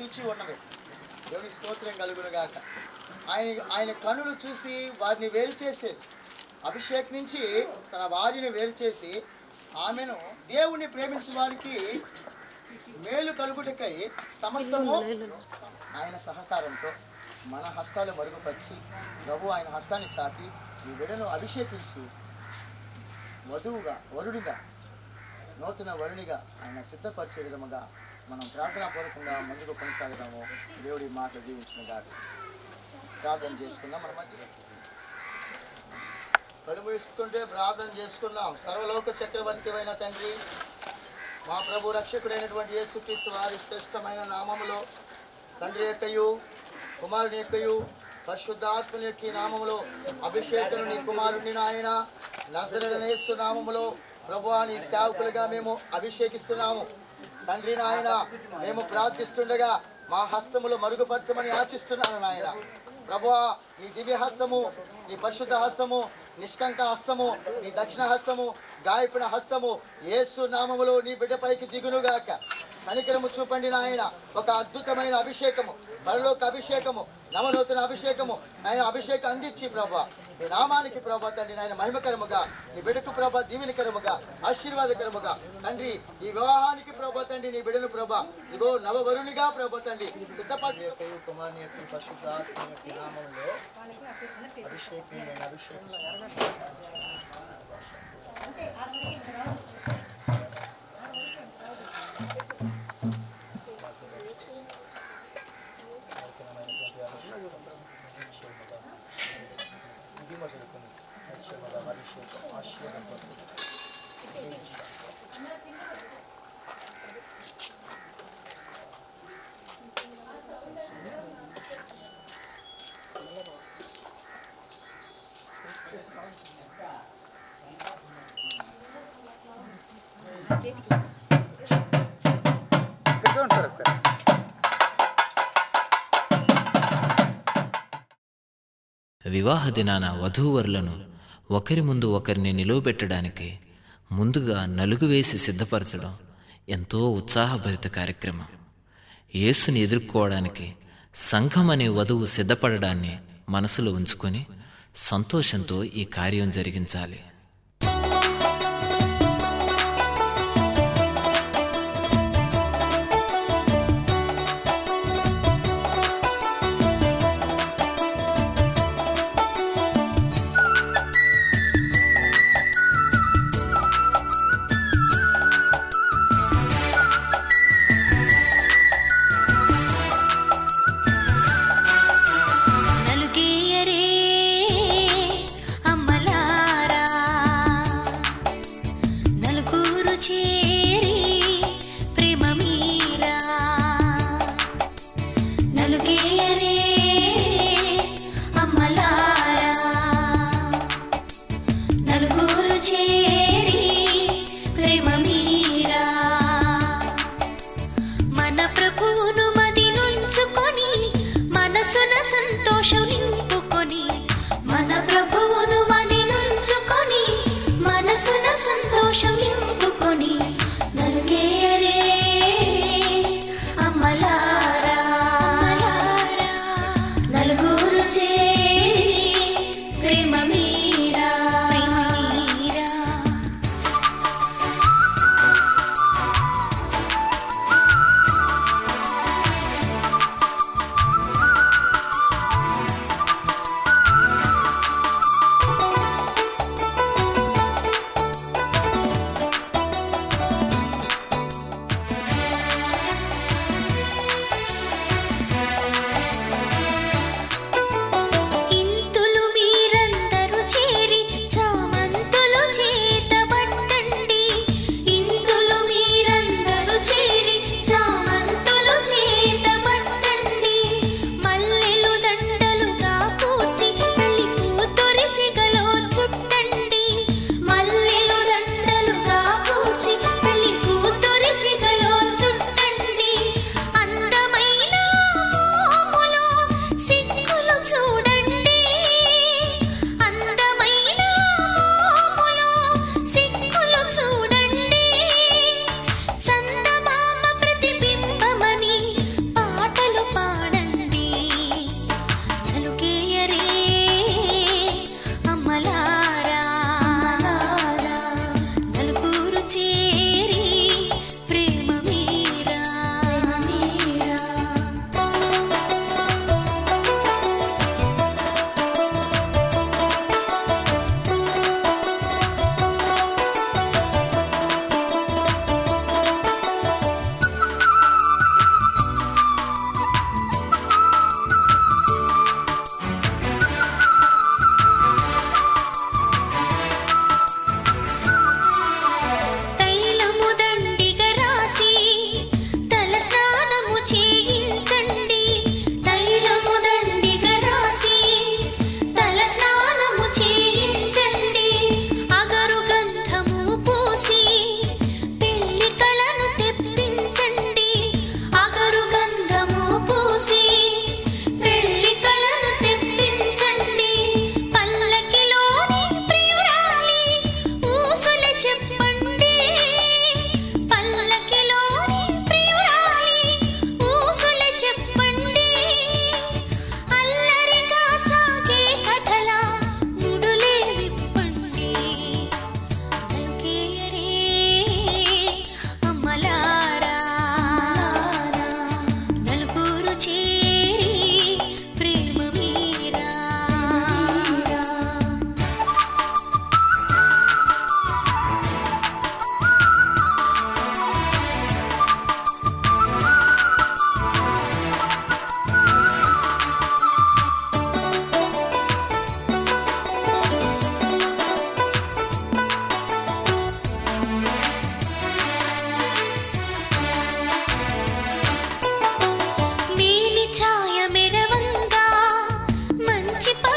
చూచి ఉన్నవి. దేవుని స్తోత్రం కలుగునుగాక. ఆయన కనులు చూసి వారిని వేరు చేసేది. అభిషేకించి తన వారిని వేరు చేసి ఆమెను దేవుని ప్రేమించిన వారికి మేలు కలుగుటకై సమస్తము ఆయన సహకారంతో మన హస్తాలు మరుగుపరిచి ప్రభు ఆయన హస్తాన్ని చాపి ఈ బిడ్డను అభిషేకించి వరుడిగా నూతన వరునిగా ఆయన సిద్ధపరిచే విధముగా మనం ప్రార్థనాపూర్వకంగా ముందుకు కొనసాగుతాము. దేవుడి మాట జీవించిన గారు ప్రార్థన చేసుకుందాం. మన మధ్య కలుము ఇస్తుంటే ప్రార్థన చేసుకుందాం. సర్వలోక చక్రవర్తి అయిన తండ్రి, మా ప్రభు రక్షకుడైనటువంటి యేసుక్రీస్తు వారి శ్రేష్టమైన నామములో తండ్రి యొక్కయు కుమారుని యొక్కయు పరిశుద్ధాత్మని యొక్క నామములో అభిషేకం నీ కుమారుని నాయన నజరేయుడైన యేసు నామములో ప్రభువా నీ సేవకులుగా మేము అభిషేకిస్తున్నాము. తండ్రి నాయన మేము ప్రార్థిస్తుండగా మా హస్తములు మరుగుపరచమని యాచిస్తున్నాను నాయన. ప్రభువా నీ దివ్య హస్తము, నీ పరిశుద్ధ హస్తము, నిష్కంక హస్తము, నీ దక్షిణ హస్తము, గాయపడిన హస్తము యేసు నామములో నీ బిడ్డపైకి దిగునుగాక. కనికరము చూపండి నాయన. ఒక అద్భుతమైన అభిషేకము, పరలోక అభిషేకము, నవనూతన అభిషేకము ఆయన అభిషేకం అందించి ప్రభా నీ నామానికి ప్రభా తండ్రి నాయన మహిమకరముగా, నీ బిడ్డకు ప్రభా దీవెనకరముగా, ఆశీర్వాదకరముగా తండ్రి ఈ వివాహానికి ప్రభా తండ్రి నీ బిడ్డను ప్రభా ఇగో నవవరునిగా ప్రభా తండ్రి సిద్ధపడి కుమారుని యొక్క పరిశుద్ధాత్మ యొక్క నామములో అభిషేకం వివాహ దినాన వధూవరులను ఒకరి ముందు ఒకరిని నిలువబెట్టడానికి ముందుగా నలుగు వేసి సిద్ధపరచడం ఎంతో ఉత్సాహభరిత కార్యక్రమం. యేసుని ఎదుర్కోవడానికి సంఘం అనే వధువు సిద్ధపడడాన్ని మనసులో ఉంచుకొని సంతోషంతో ఈ కార్యం జరిగించాలి. నలుగేయరే అమ్మలారా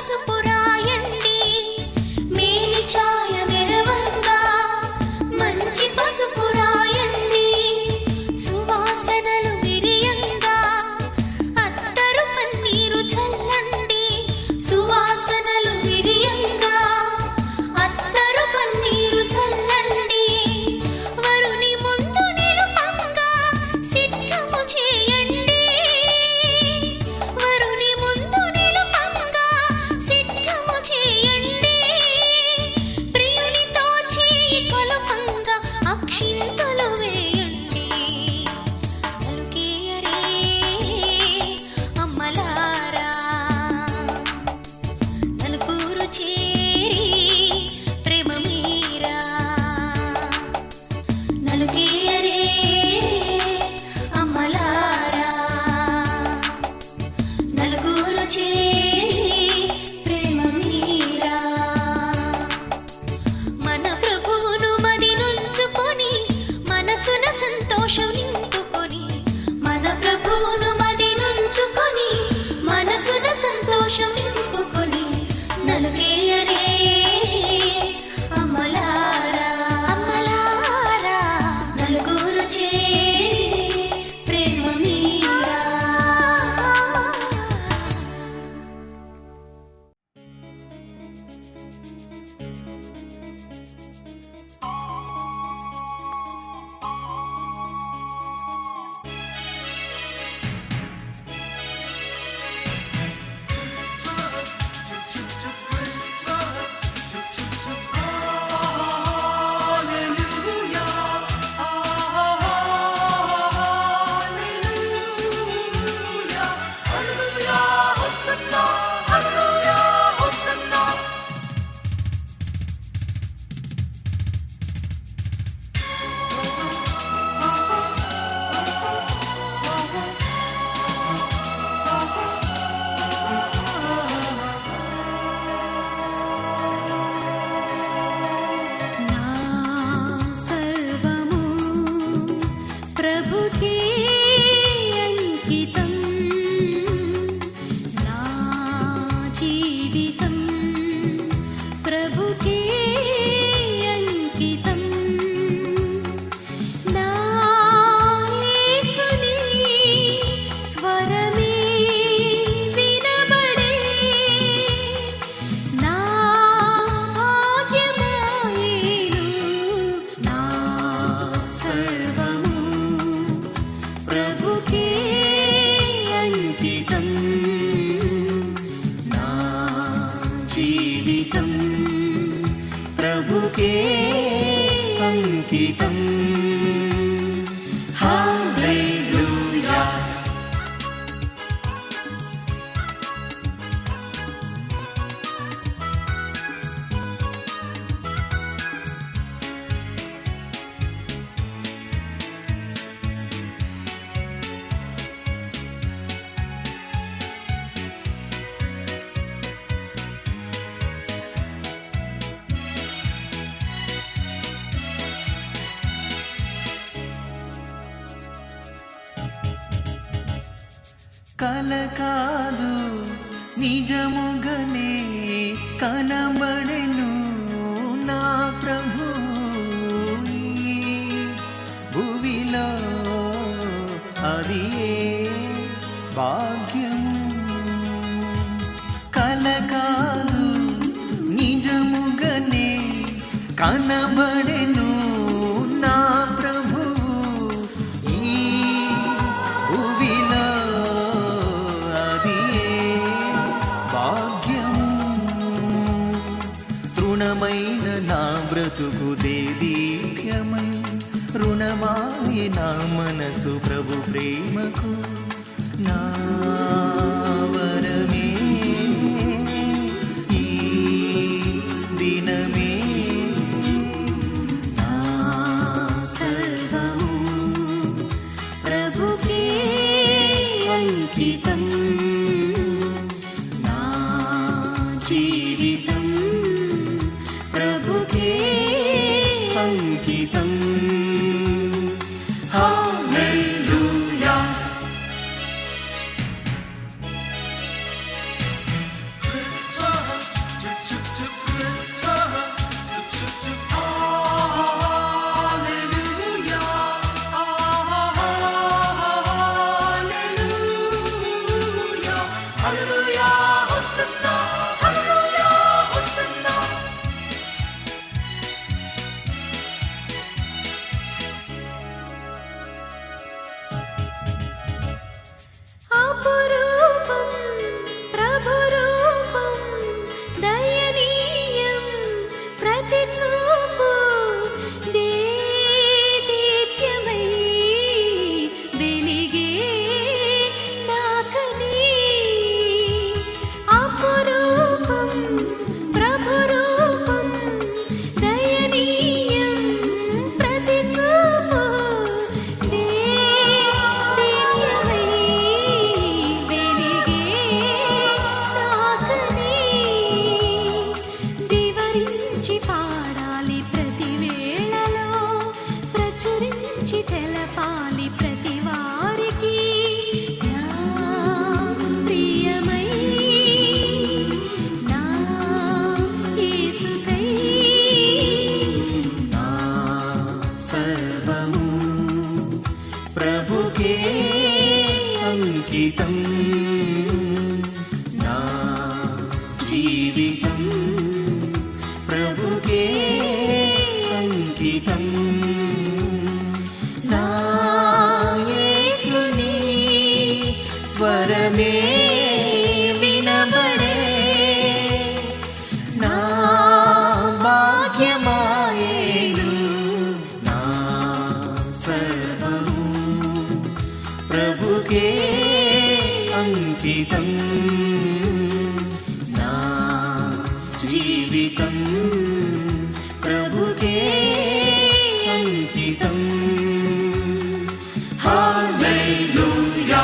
పసుపు రాయండి, మేని ఛాయ మెరవంగా మంచి పసుపు రాయండి, సువాసనలు విరియంగా అత్తరు పన్నీరు చల్లండి, సువాసనలు విరియంగా అత్తరు పన్నీరు చల్లండి, వరుని ముందు నిలుపంగా సిద్ధము చేయండి, వరుని ముందు నిలుపంగా సిద్ధము చేయండి, ప్రియునితో చేయి కొలుపంగా అక్షింతలు వేయండి, పలుకేయరే అమ్మలారా, నలుగురు చేరి ప్రేమ మీరా, నలుగేయరే అమ్మలారా, నలుగురు చేరి ప్రేమ మీరా, మన ప్రభువును మది నుంచుకొని మనసున సంతోషం నింపుకొని, మన ప్రభువును మది నుంచుకొని మనసున సంతోషం నింపుకొని, నలుగేయరే అమ్మలారా, అమ్మలారా, నలుగురు చేరి ప్రేమ మీరా. నా సర్వము ప్రభుకే అంకితం, నా జీవితం ప్రభుకే అంకితం, నా యేసుని స్వరమే వినబడే, నా భాగ్యమాయేను, నా సర్వము ప్రభుకే అంకితం, నా జీవితం ప్రభుకే అంకితం. హల్లెలూయా. కల కాదు నిజముగనే కనబడెను నా ప్రభు ఈ భువిలో, అది భాగ్యము. కల కాదు నిజముగనే కనబడెను నా ప్రభు ఈ భువిలో, అది భాగ్యము. తృణమైన నా బ్రతుకు దేదీప్యమై, రుణమాయ నా మనసు ప్రభు ప్రేమకు, నా వరమే ఈ దినమే, నా సర్వము ప్రభుకే అంకితం, నా జీవితం ప్రభుకే అంకితం. హల్లెలూయా. స్తుతించి పాడాలి ప్రతి వేళలో, ప్రచురించి తెలపాలి ప్రతి వారికి. నా ప్రియమై నా యేసుకై నా సర్వము ప్రభుకే అంకితం, నా జీవితం ప్రభుకే అంకితం. నా యేసుని స్వరమే వినబడే, నా భాగ్యమాయేను, నా సర్వము ప్రభుకే అంకితం, నా జీవితం ప్రభుకే అంకితం. హల్లెలూయా.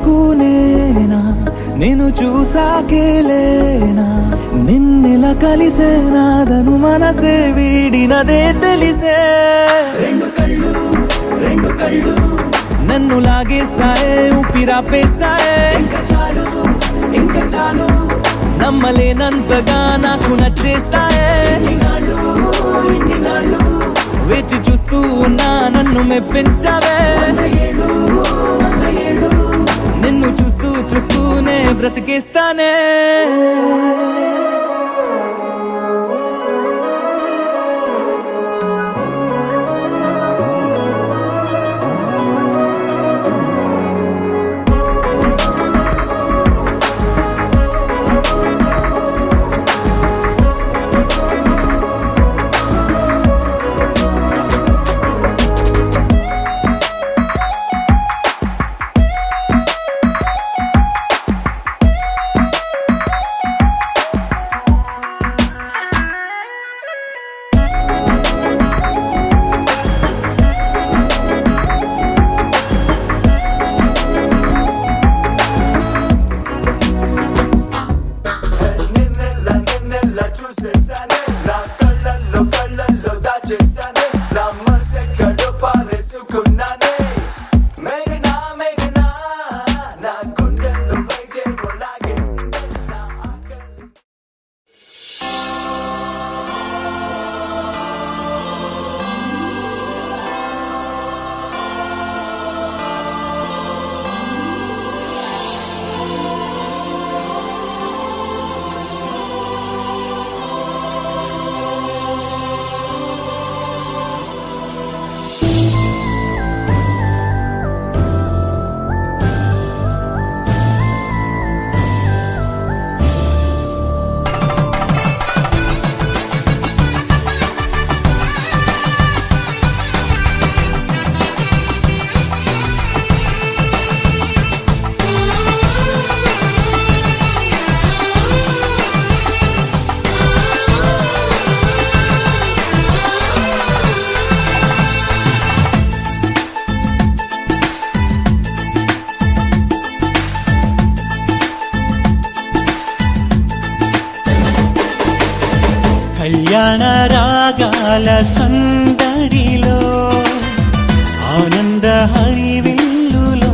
అనుకునేనా నేను చూసాకేలేనా నిన్నెలా కలిసేనాదను మనసే వీడినదే తెలిసే రెండు కళ్ళు నన్ను లాగేసాయే ఊపిరాపేసాయే ఇంకా చాలు నమ్మలేనంతగా నాకు నచ్చేసాయే వేచి చూస్తూ ఉన్నా నన్ను మెప్పించావే నిన్ను చూస్తూనే బ్రతికేస్తానే కళ్యాణ రాగాల సందడిలో ఆనంద హరివిల్లులో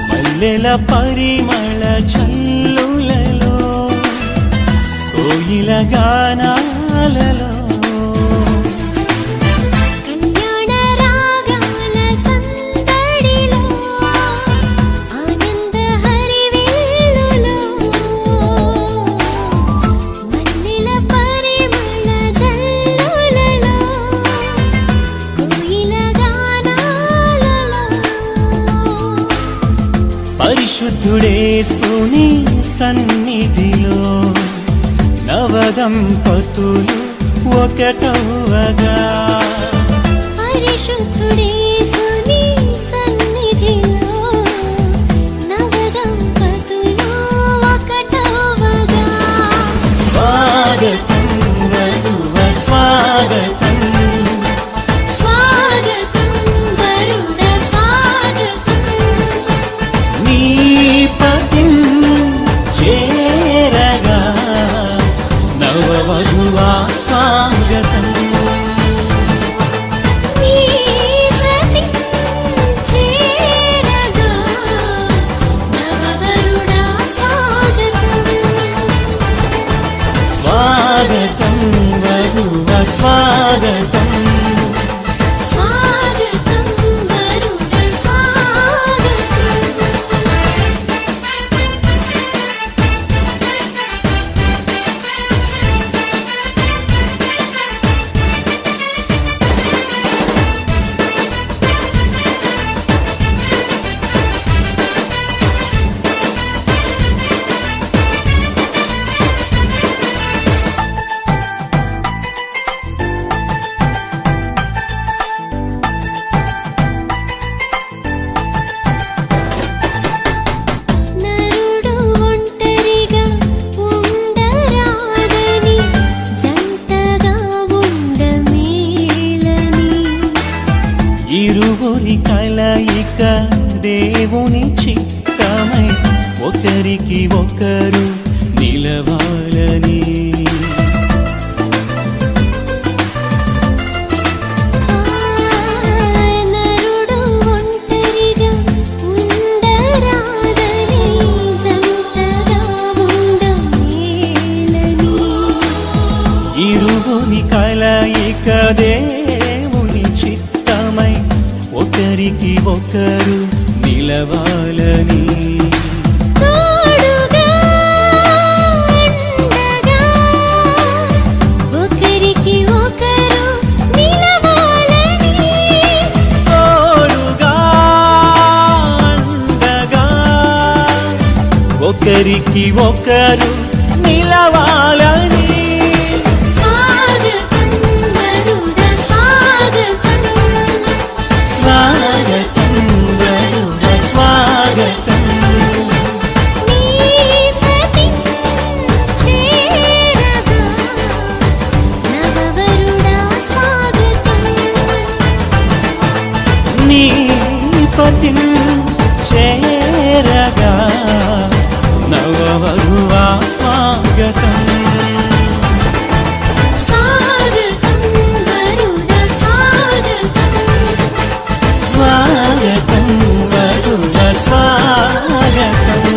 మల్లెల పరిమళ చల్లులలో కోయిల గానాలలో పరిశుద్ధుడే సుని సన్నిధిలో నవదంపతులు ఒకటవగా పరిశుద్ధుడే సుని సన్నిధిలో నవదంపతులు ఒకటవగా స్వాగతం వధువ స్వాగతం స్వాగతం స్వాగతం వరుణ స్వాగతం ఒకరు నిలవాలని. నరుడు ఒంటరిగా ఉండరాదని జంటగా ఉండమేలని. ఇరువుని కలయిక దేవుని చిత్తమై ఒకరికి ఒకరు నిలవాలని. తోడుగా అండగా ఒకరికి ఒకరు నిలవాలని. తోడుగా అండగా ఒకరికి ఒకరు నిలవాలని. స్వాగతం వరుడ స్వాగతం. స్వాగతం వరుడ స్వాగతం. నీ సతి చేరగా నవవరుడా స్వాగతం. నీ పతిం చేరగా నవవధువా స్వాగతం. స్వాగతం వరుడ స్వాగతం. స్వాగతం వరుడ స్వాగతం.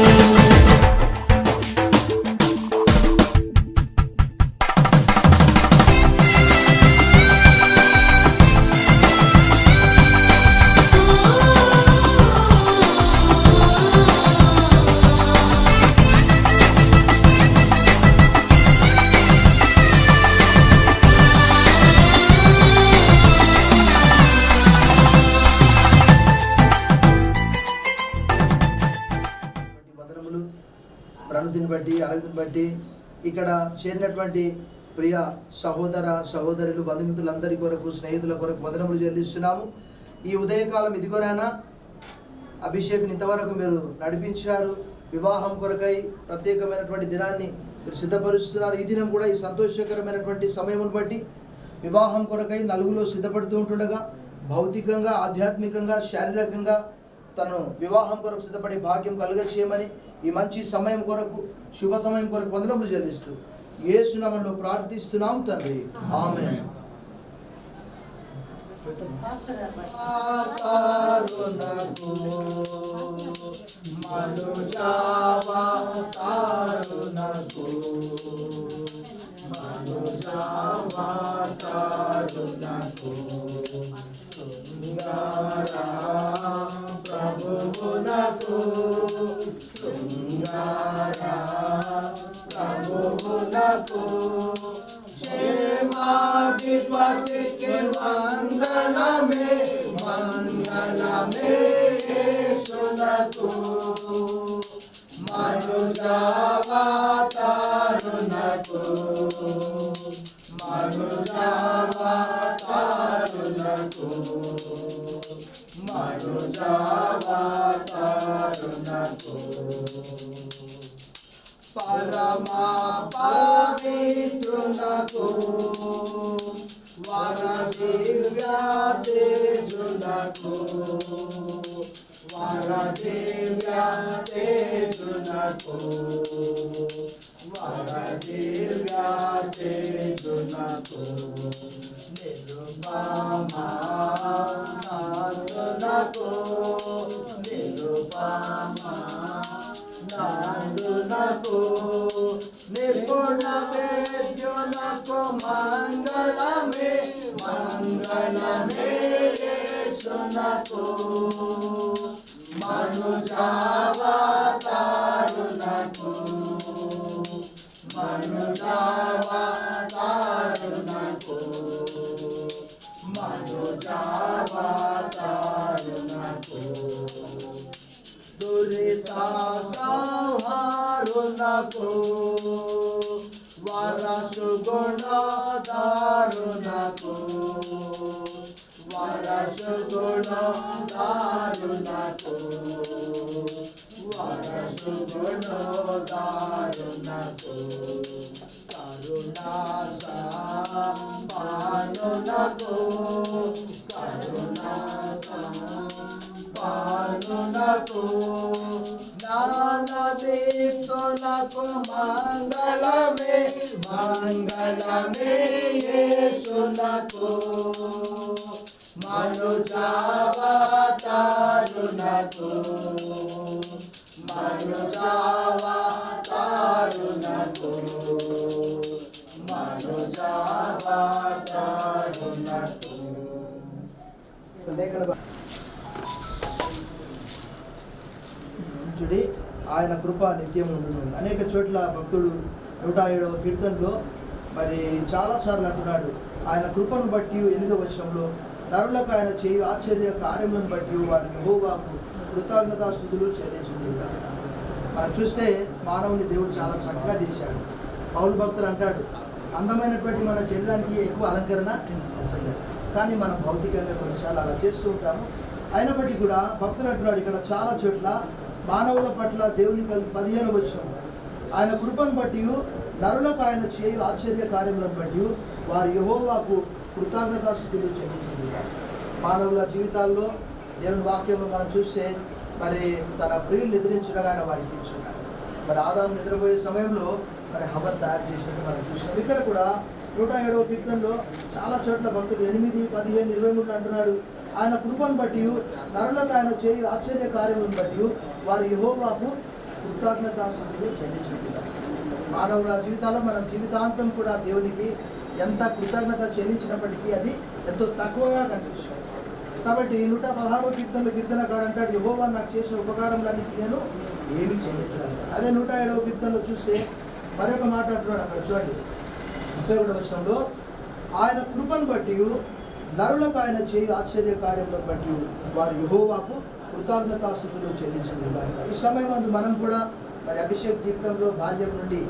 వదనములు ప్రణతిని బట్టి అరగతిని బట్టి ఇక్కడ చేరినటువంటి ప్రియ సహోదర సహోదరులు బంధుమిత్రులందరి కొరకు స్నేహితుల కొరకు వదనములు చెల్లిస్తున్నాము. ఈ ఉదయకాలం ఇదిగోనైనా అభిషేకం ఇంతవరకు మీరు నడిపించారు. వివాహం కొరకై ప్రత్యేకమైనటువంటి దినాన్ని మీరు సిద్ధపరుస్తున్నారు. ఈ దినం కూడా ఈ సంతోషకరమైనటువంటి సమయమును బట్టి వివాహం కొరకై నలుగులో సిద్ధపడుతూ ఉంటుండగా భౌతికంగా ఆధ్యాత్మికంగా శారీరకంగా తను వివాహం కొరకు సిద్ధపడే భాగ్యం కలుగచేయమని ఈ మంచి సమయం కొరకు శుభ సమయం కొరకు వందనములు చెల్లిస్తూ యేసు నామములో ప్రార్థిస్తున్నాం తండ్రి, ఆమేన్. మంగళమే మంగళమే యేసునకు మనుజావతారునకు మనుజావతారునకు మనుజావతారునకు లేఖన చూడి ఆయన కృప నిత్యం ఉండును. అనేక చోట్ల భక్తుడు 107వ కీర్తనలో మరి చాలాసార్లు అంటున్నాడు, ఆయన కృపను బట్టి 8వ వచనంలో నరులకు ఆయన చేయు ఆశ్చర్య కార్యములను బట్టి వారికి యెహోవాకు కృతజ్ఞతాస్తుతులు చెల్లించుదురుగాక. మనం చూస్తే మానవుని దేవుడు చాలా చక్కగా చేశాడు. పౌలు భక్తులు అంటాడు, అందమైనటువంటి మన శరీరానికి ఎక్కువ అలంకరణ అవసరం లేదు, కానీ మనం భౌతికంగా కొన్నిసార్లు అలా చేస్తూ ఉంటాము. అయినప్పటికీ కూడా భక్తులు అంటున్నాడు ఇక్కడ చాలా చోట్ల మానవుల పట్ల దేవుని 15వ వచనం ఆయన కృపను బట్టి నరులకు ఆయన చేయు ఆశ్చర్య కార్యములను బట్టి వారు యెహోవాకు కృతజ్ఞతాస్తుతులు చెల్లించుదురుగాక. మానవుల జీవితాల్లో దేవుని వాక్యంలో మనం చూస్తే మరి తన ప్రియులు నిద్రించగా ఆయన వారికి ఇచ్చున్నాడు. మరి ఆదాము నిద్రపోయే సమయంలో మరి హవ్వను తయారు చేసినట్టు మనం చూసినాం. ఇక్కడ కూడా 107వ కీర్తనలో చాలా చోట్ల భక్తులు 8, 15, 23 అంటున్నాడు, ఆయన కృపను బట్టి నరులకు ఆయన చేయు ఆశ్చర్య కార్యములను బట్టి వారు యెహోవాకు కృతజ్ఞతాస్తుతులు చెల్లించుకుంటారు. మానవుల జీవితాల్లో మనం జీవితాంతం కూడా దేవునికి ఎంత కృతజ్ఞత చెల్లించినప్పటికీ అది ఎంతో తక్కువగా కనిపిస్తుంది. కాబట్టి 116వ కీర్తనలో కీర్తనకాడు అంటాడు, యెహోవా నాకు చేసిన ఉపకారములన్నిటికీ నేను ఏమి చెల్లించను. అదే 107వ కీర్తనలో చూస్తే మరొక మాట అంటున్నాడు, అక్కడ చూడండి 31వ వచనంలో ఆయన కృపను బట్టి నరులకు ఆయన చేయు ఆశ్చర్య కార్యములను బట్టి వారు యెహోవాకు కృతజ్ఞతాస్తుతులు చెల్లించుదురుగాక. ఈ సమయం మనం కూడా మరి అభిషేక్ జీవితంలో బాల్యం నుండి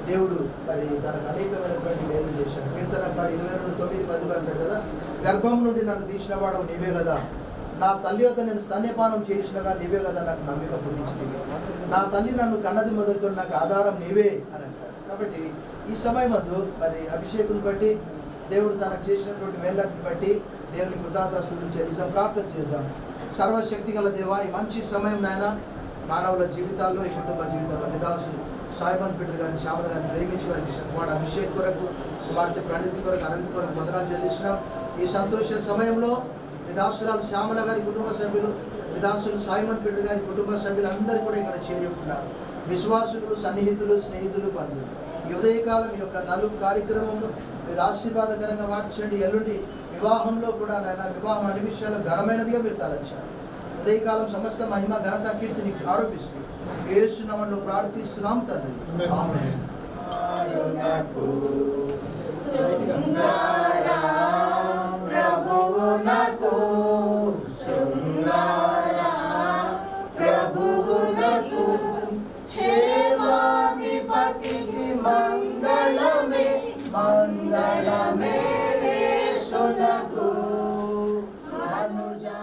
దేవుడు మరి తనకు అనేకమైనటువంటి మేలు చేశాడు. కీర్తనకాడు 22:9-10 అంటాడు కదా, గర్భం నుండి నన్ను తీసిన వాడు నీవే కదా, నా తల్లి వద్ద నేను స్తన్యపానం చేయించినగా నీవే కదా నాకు నమ్మిక పుట్టించింది, నా తల్లి నన్ను కన్నది మొదలుకొని నాకు ఆధారం నీవే అని అంటాడు. కాబట్టి ఈ సమయం మరి అభిషేకుని బట్టి దేవుడు తనకు చేసినటువంటి మేళ్ళని బట్టి దేవుని కృతజ్ఞతాస్తుతులు చెల్లిస్తాం, ప్రార్థన చేద్దాం. సర్వశక్తి గల దేవా, ఈ మంచి సమయం నాయన మానవుల జీవితాల్లో, ఈ కుటుంబ జీవితాల్లో విదాసులు సాయిమన్ పీటర్ గారిని, శ్యామల గారిని ప్రేమించి వారికి వాడు అభిషేక్ కొరకు, కుమార్తె ప్రణితి కొరకు, అనంతి కొరకు వందనాలు చెల్లిస్తున్నాం. ఈ సంతోష సమయంలో విదాసురాలు శ్యామల గారి కుటుంబ సభ్యులు, విదాసులు సాయిమన్ పీటర్ గారి కుటుంబ సభ్యులు అందరూ కూడా ఇక్కడ చేరి ఉంటున్నారు. విశ్వాసులు, సన్నిహితులు, స్నేహితులు, బంధువులు ఈ ఉదయకాలం ఈ యొక్క నలుగు కార్యక్రమంలో మీరు ఆశీర్వాదకరంగా మార్చండి. ఎల్లుండి వివాహంలో కూడా నాయన వివాహం అన్ని విషయాల్లో ఘనమైనదిగా మీరు తలంచారు. ఉదయకాలం సమస్త మహిమ ఘనత కీర్తిని ఆరోపిస్తూ యేసు నామములో ప్రార్థిస్తున్నాం తండ్రి, ఆమేన్. మంగళమే మంగళమే యేసునకు మనుజా.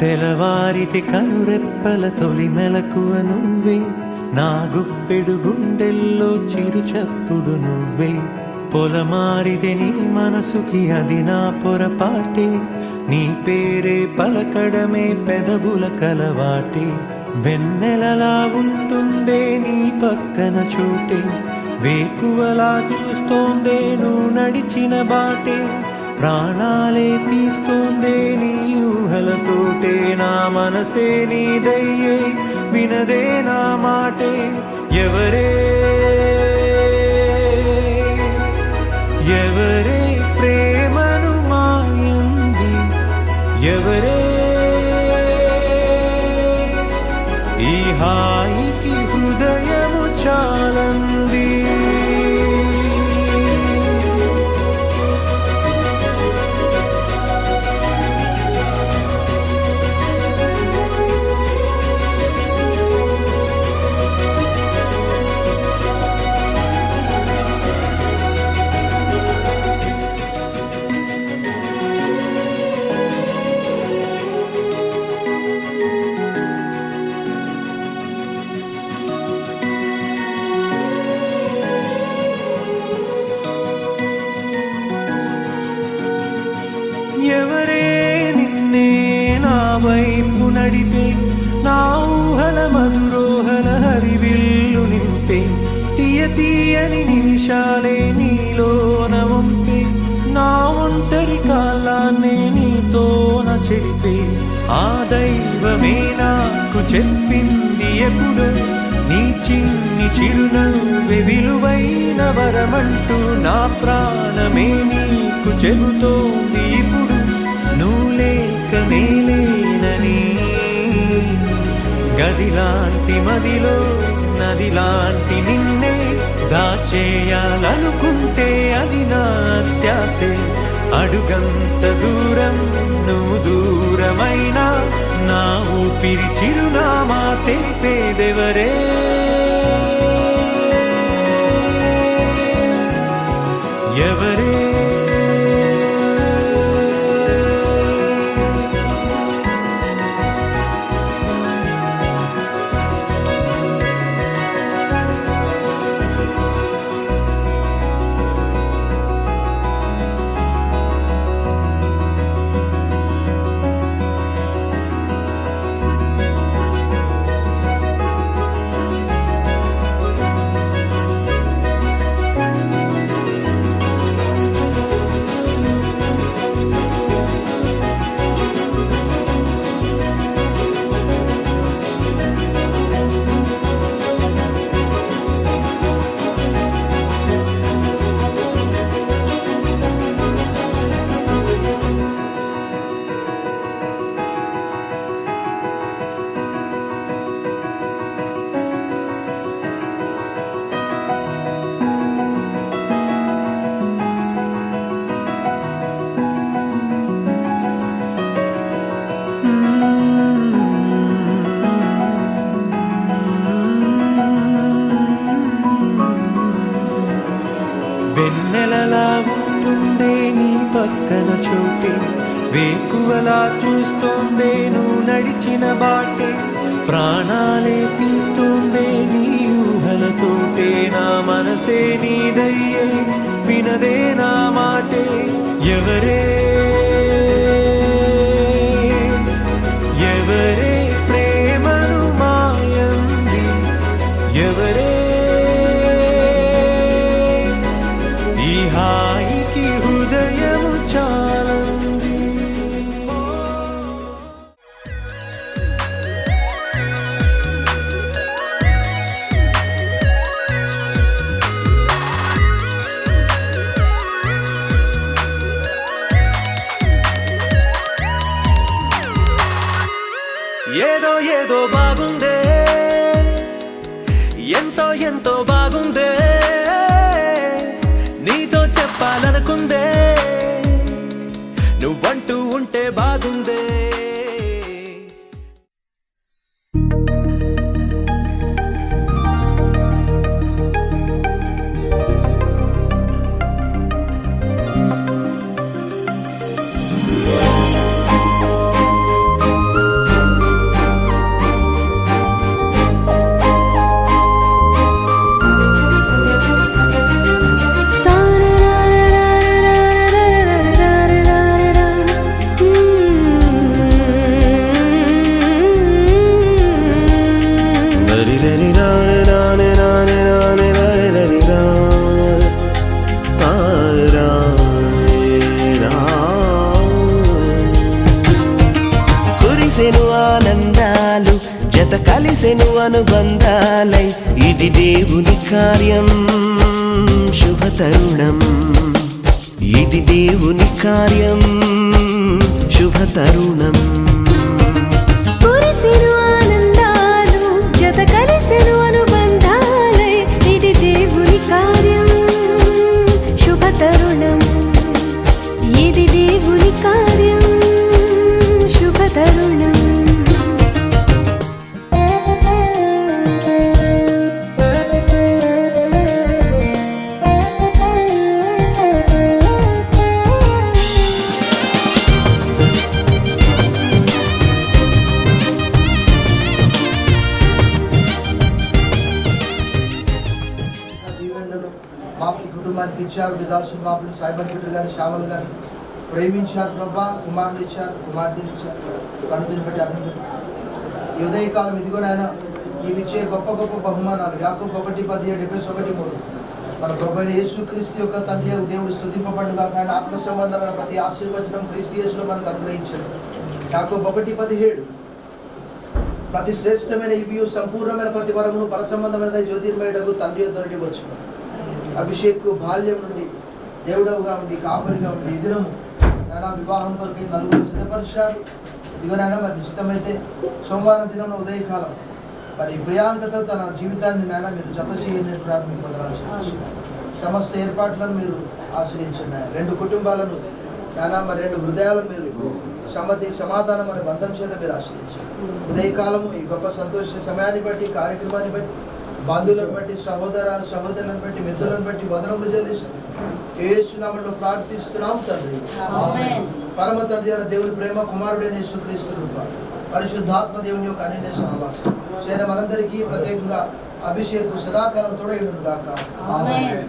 తెలవారితే కనురెప్పల తొలి మెలకువ నువ్వే, నా గుప్పెడు గుండెల్లో చిరు చప్పుడు నువ్వే. పొలమారితే నీ మనసుకి అది నా పొరపాటే, నీ పేరే పలకడమే పెదవుల కలవాటే. వెన్నెలలా ఉంటుందే నీ పక్కన చోటే, వేకువలా చూస్తోందే నువ్వు నడిచిన బాటే. ప్రాణాలే తీస్తోందే నీ ఊహలతోటే, నా మనసే నీదయ్యే వినదే నా మాటే. ఎవరే ఎవరే ప్రేమను మాయంది, ఎవరే ఈ హాయికి హృదయము చాలంది. ఎవరే నిన్నే నా వైపు నడిపే, నా ఊహల మధురోహల హరివిల్లు నింపే. తీయ తీయని నిమిషాలే నీలోన వంపే, నా ఒంటరి కాలాన్నే నీతోన చెరిపే. ఆ దైవమే నాకు చెప్పింది ఎప్పుడు, నీ చిన్ని చిరునవ్వే విలువైన వరమంటూ. నా ప్రాణమే నీకు చెబుతోంది ఇప్పుడు, నువ్వు లేక నేలేనని. గదిలాంటి మదిలో నదిలాంటి నిన్నే దాచేయాలనుకుంటే అది నా అత్యాసే. అడుగంత దూరం నువ్వు దూరమైనా, నా ఊపిరి చిరునామా తెలిపేదెవరే. ఎవరే వెన్నెలలా ఉంటుందే నీ పక్కన చోటే, వేకువలా చూస్తోందే నువ్వు నడిచిన బాటే. ప్రాణాలే తీస్తోందే నీ ఊహలతోటే, నా మనసే నీదయ్యే వినదే నా మాటే. ఎవరే ఎవరే ప్రేమను మాయంది, ఎవరే ఈ హాయికి హృదయము చాలంది. ఏదో ఏదో బాగుందే, ఎంతో ఎంతో బాగుందే, నీతో చెప్పాలనుకుందే, నువ్వంటూ ఉంటే బాగుందే. కలిసెను అనుబంధాలై ఇది దేవుని కార్యం శుభ తరుణం ఇది దేవుని కార్యం శుభ తరుణం కురిసెను ఆనందాలు జత కలిసెను అనుబంధాలై ఇది దేవుని కార్యం శుభ తరుణం ఇది దేవుని కార్యం శుభ తరుణం దీవెనలను మాకు ఈ కుటుంబానికి ఇచ్చారు. విదాల్సిన మాపులు సాయిబన్ పీటర్ గారి శ్యామలు గారిని ప్రేమించారు ప్రభా. కుమారులు ఇచ్చారు, కుమార్తెలు ఇచ్చారు. కనుదిని బట్టి అన్ని ఈ ఉదయకాలం ఇదిగోనైనా నీవు ఇచ్చే గొప్ప గొప్ప బహుమానాలు యాకోబు 1:17-21 మన ప్రభు అయిన యేసుక్రీస్తు యొక్క తండ్రి యొక్క దేవుడు స్తుతింపబడును గాక. ఆయన ఆత్మ సంబంధమైన ప్రతి ఆశీర్వచనం క్రీస్తు యేసులో మనకు అనుగ్రహించాడు. యాకోబు 1:17 ప్రతి శ్రేష్టమైన ఇవి సంపూర్ణమైన ప్రతి వరమును పరసంబంధమైన జ్యోతిర్మయుడకు తండ్రి యొద్ద నుండి వచ్చును. అభిషేక్ బాల్యం నుండి దేవుడవుగా ఉండి కాపరిగా ఉండి ఈ దినము నానా వివాహం కొరకు నలుగురు సిద్ధపరిచారు. ఇదిగోనైనా మరి నిశ్చితమైతే సోమవారం దినం ఉదయకాలం మరి ప్రియాంకతో తన జీవితాన్ని నాయన మీరు జత చేయనట్టు మీకు వదలాల్సి సమస్త ఏర్పాట్లను మీరు ఆశ్రయించున్నాయి. 2 కుటుంబాలను నానా మరి 2 హృదయాలను మీరు సమ్మతి సమాధానం అనే బంధం చేత మీరు ఆశ్రయించారు. ఉదయకాలము ఈ గొప్ప సంతోష సమయాన్ని బట్టి కార్యక్రమాన్ని బట్టి బంధువులను బట్టి సహోదరులను బట్టి మిత్రులను బట్టి వదనములు చెల్లిస్తూ యేసు నామములో ప్రార్థిస్తున్నాం తండ్రి. పరమ తండ్రి అయిన దేవుని ప్రేమ కుమారుడైన యేసుక్రీస్తు కృప పరిశుద్ధాత్మ దేవుని యొక్క అన్య సహవాసం చేర మనందరికీ ప్రత్యేకంగా అభిషేక్ సదాకాలం తోడైండును గాక. ఆమేన్.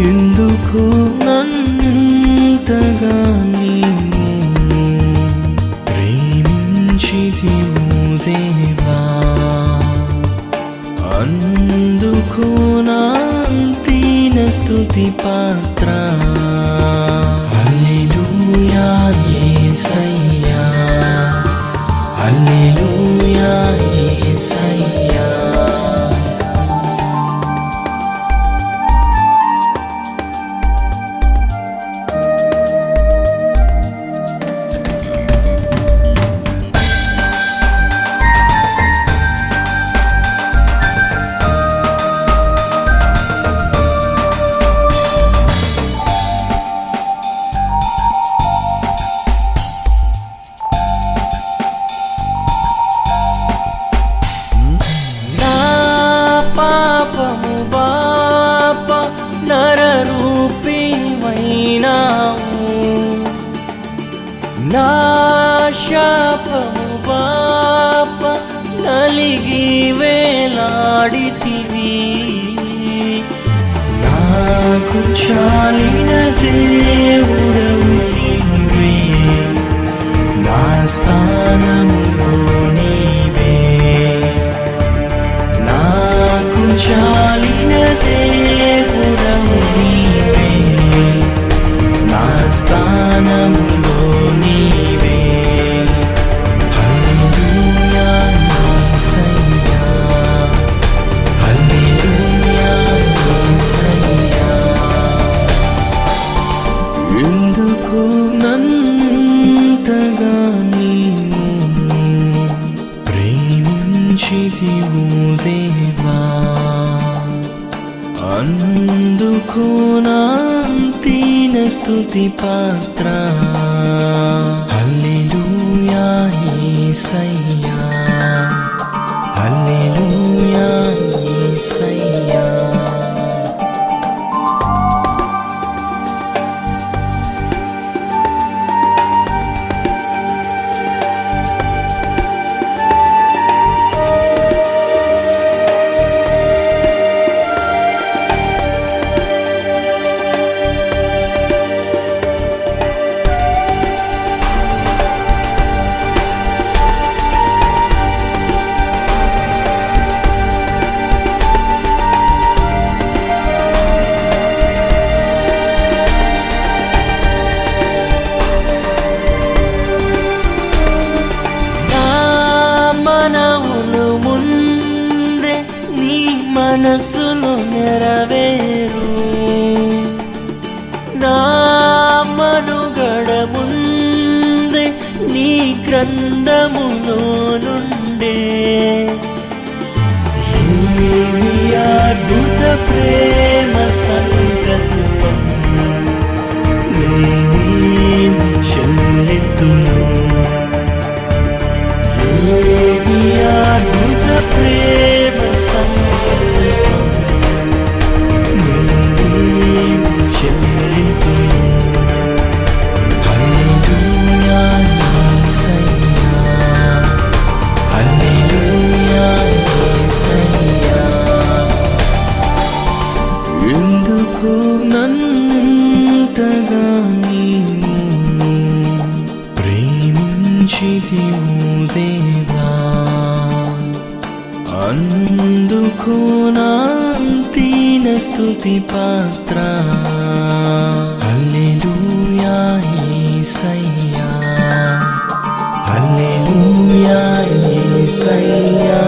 ఎందుకు నన్నంతగా నీవు ప్రేమించితివు దేవా అందుకు నా అంతిన స్తుతి పాత్ర హల్లెలూయా యేసయ్యా హల్లెలూయా యేసయ్యా చాలిన దేవుడవు నీవే, నా స్థానములో నీవే. నాకు చాలిన దేవుడవు నీవే, నా స్థానములో నీవే. హల్లెలూయా యేసయ్యా, హల్లెలూయా యేసయ్యా. ఎందుకు నన్నంతగా నీవు ప్రేమించితివు దేవా, అందుకు నా అంతిన స్తుతి పాత్ర. హల్లెలూయా యేసయ్యా, హల్లెలూయా యేసయ్యా. మనవులు ముందే నీ మనసులో నెరవేరు, నా మనుగడ ముందే నీ గ్రంథములో నుండే. ఏమి అద్భుత ప్రేమ సంకల్పం, నేనేమి చెల్లెత్తును. ఏమి అద్భుత ప్రేమ సంకల్పం, నేనేమి చెల్లింతును. హల్లెలూయా యేసయ్యా, హల్లెలూయా యేసయ్యా. ఎందుకు నన్నంతగా నీవు ప్రేమించితివు దేవా, అందుకు నా అంతిన స్తుతి పాత్ర. హల్లెలూయా యేసయ్యా, హల్లెలూయా యేసయ్యా.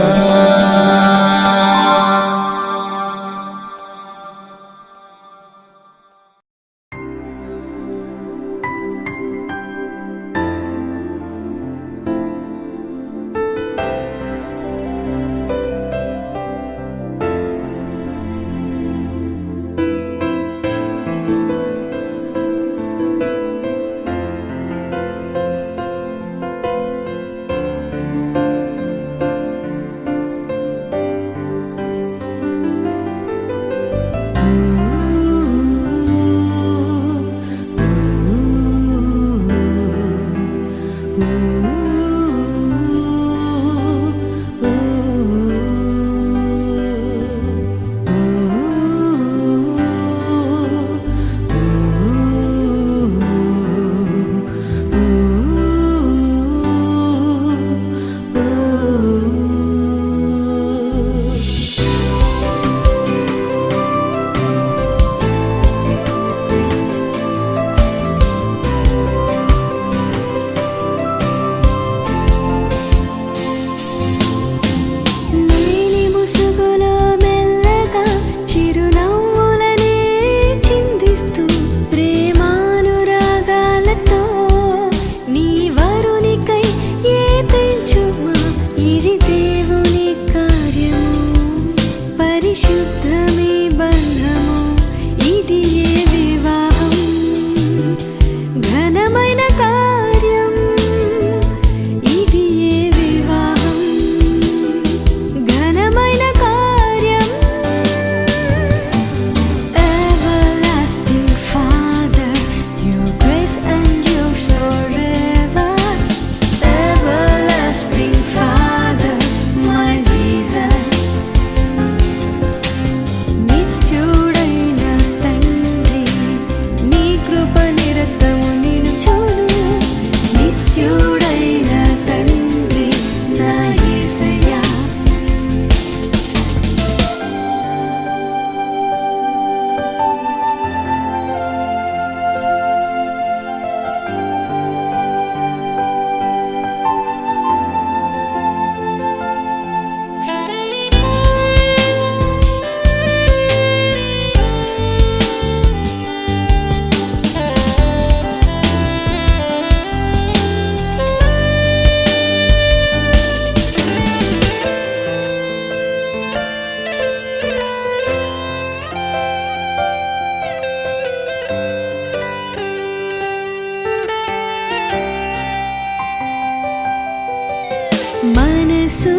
మనసు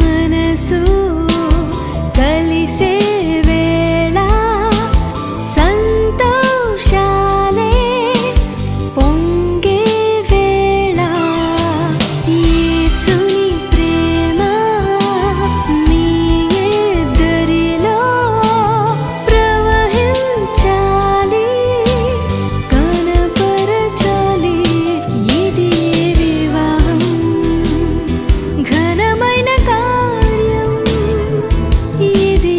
మనసు కలిసే వేళ సంతోషాలే పొంగే వేళ యేసుని ప్రేమ మీ ఇద్దరిలో ప్రవహించాలి కనపరచాలి ఇది వివాహం ఘనమైన కార్యం ఇది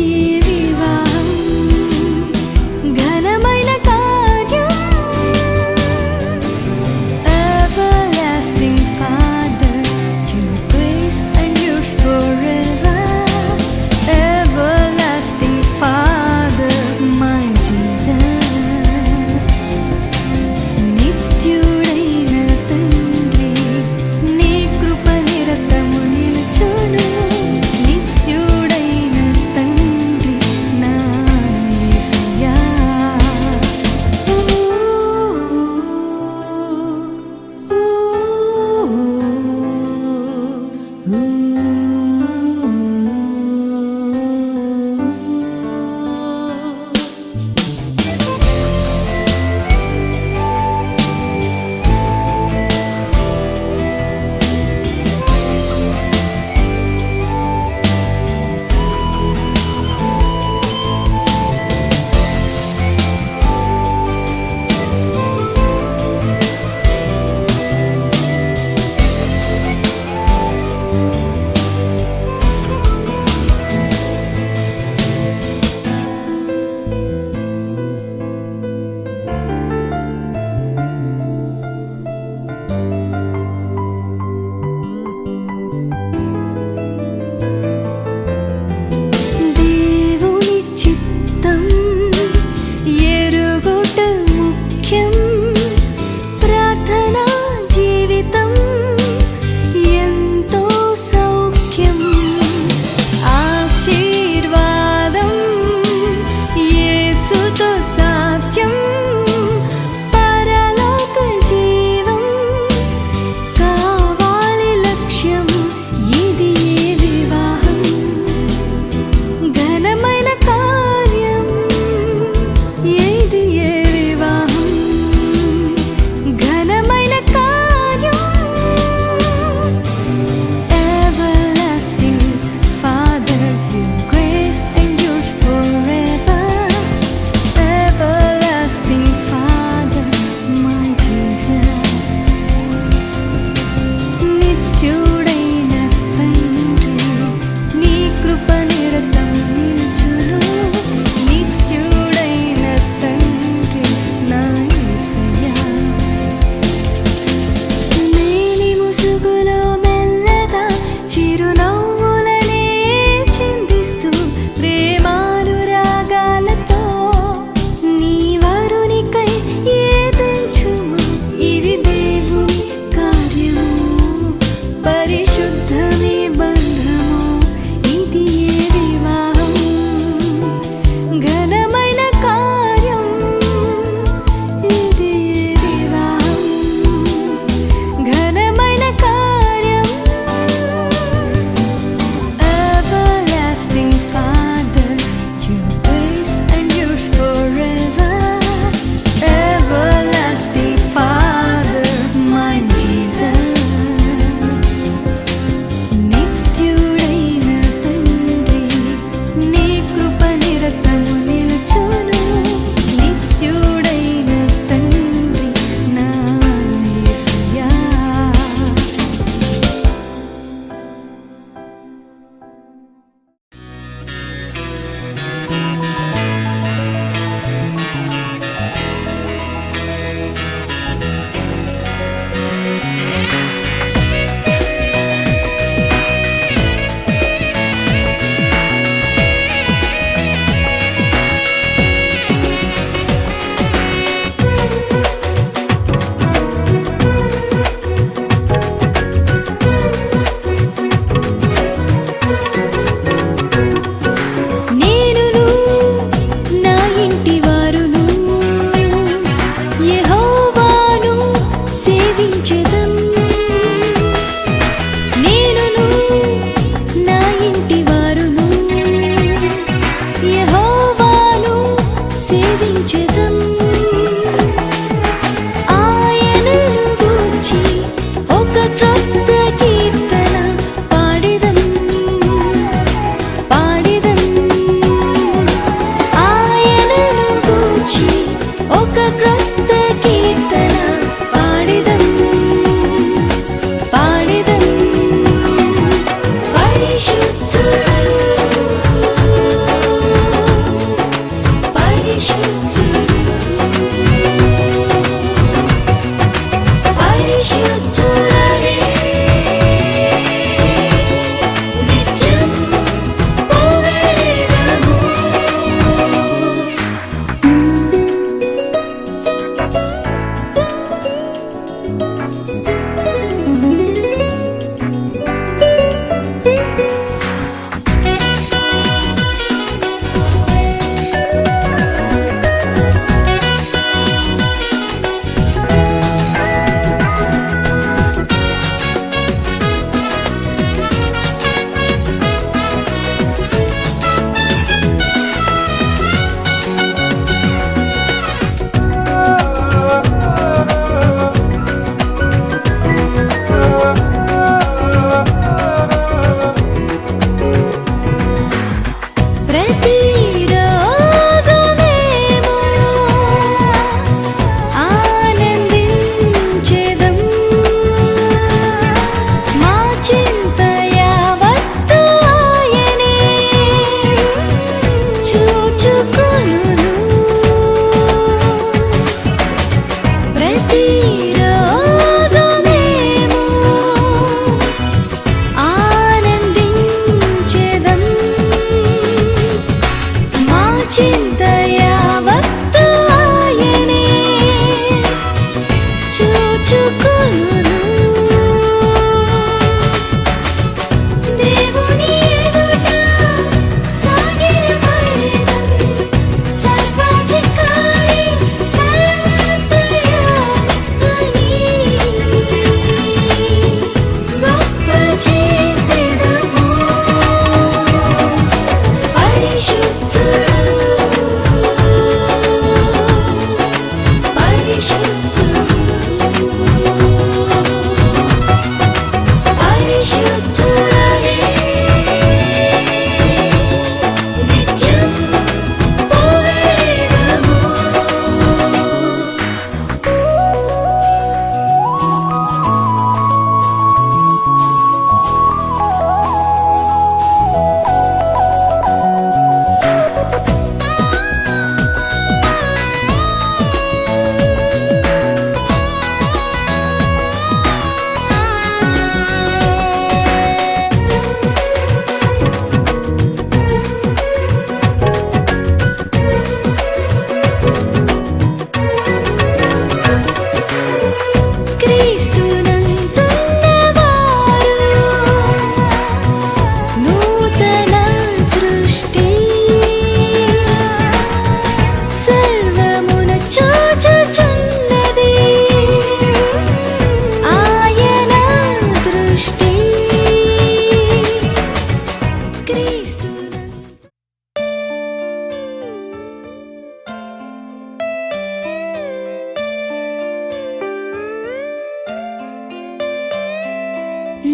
చింత యావత్తు ఆయనే చూచుకొనును. దేవుని ఎదుట సాగిలపడెదం, సర్వాధికారి సర్వోన్నతుని గొప్ప చేసెదము. పరిశుద్ధుడు, పరిశుద్ధుడు, పరిశుద్ధుడనే నిత్యం పొగడెదము. క్రీస్తునందున్నవారు నూతన సృష్టి, సర్వమును చూచుచున్నది ఆయన దృష్టి. క్రీస్తునందు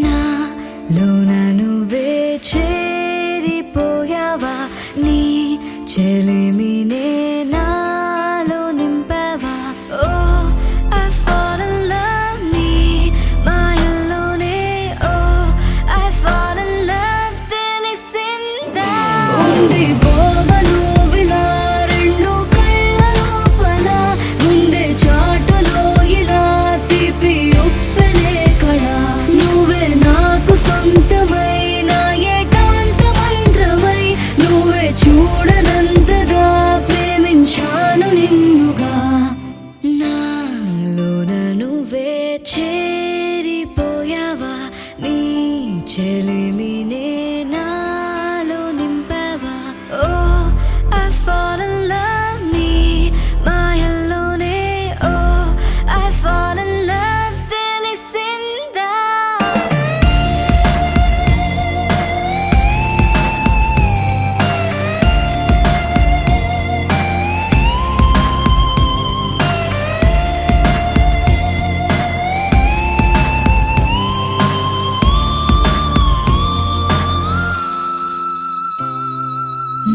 నాలోన నువ్వే చేరిపోయావా, నీ చెలిమినే నాలో నింపావా. ఓ I fall in love, నీ మాయలోనే ఓ I fall in love, తెలిసిందా. ఉండిపోవను విలా రెండు కళ్ళ లోపల, ముందే చాటులో ఇలా తీపి ఉప్పెనే కళ. నువ్వే నాకు సొంతమైన ఏకాంత మంత్రమై, నువ్వే చూడనంతగా ప్రేమించాను నిన్నుగా. నాలోన నువ్వే చేరిపోయావా, నీ చెలిమినే నాలో నింపావా. ఓ I fall in love, నీ మాయల్లోనే ఓ I fall in love, తెలిసిందా.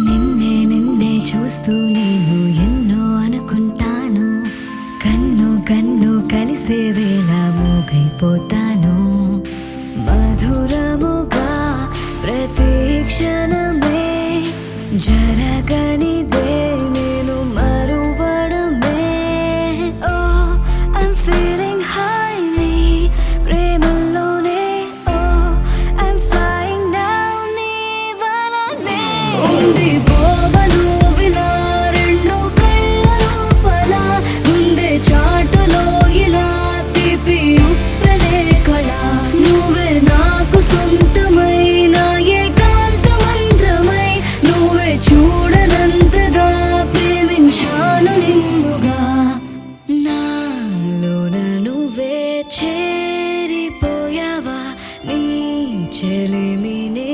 నిన్నే నిన్నే చూస్తూ నేను ఎన్నో అనుకుంటాను, కన్ను కన్ను కలిసే వేళ మూగైపోతాను. మధురముగా ప్రతి క్షణమే జరగనిదే నేను మరువడమే. ఓ I'm feeling high, నీ ప్రేమలోనే ఓ I'm flying down, నీ వలనే. ఉండిపోవను విలా రెండు కళ్ళ లోపల, ముందే చాటులో ఇలా తీపి ఉప్పెనే కళ. నువ్వే నాకు సొంతమైన ఏకాంత మంత్రమై, నువ్వే చూడనంతగా ప్రేమించాను నిన్నుగా. నాలోన నువ్వే చేరిపోయావా, నీ చెలిమినే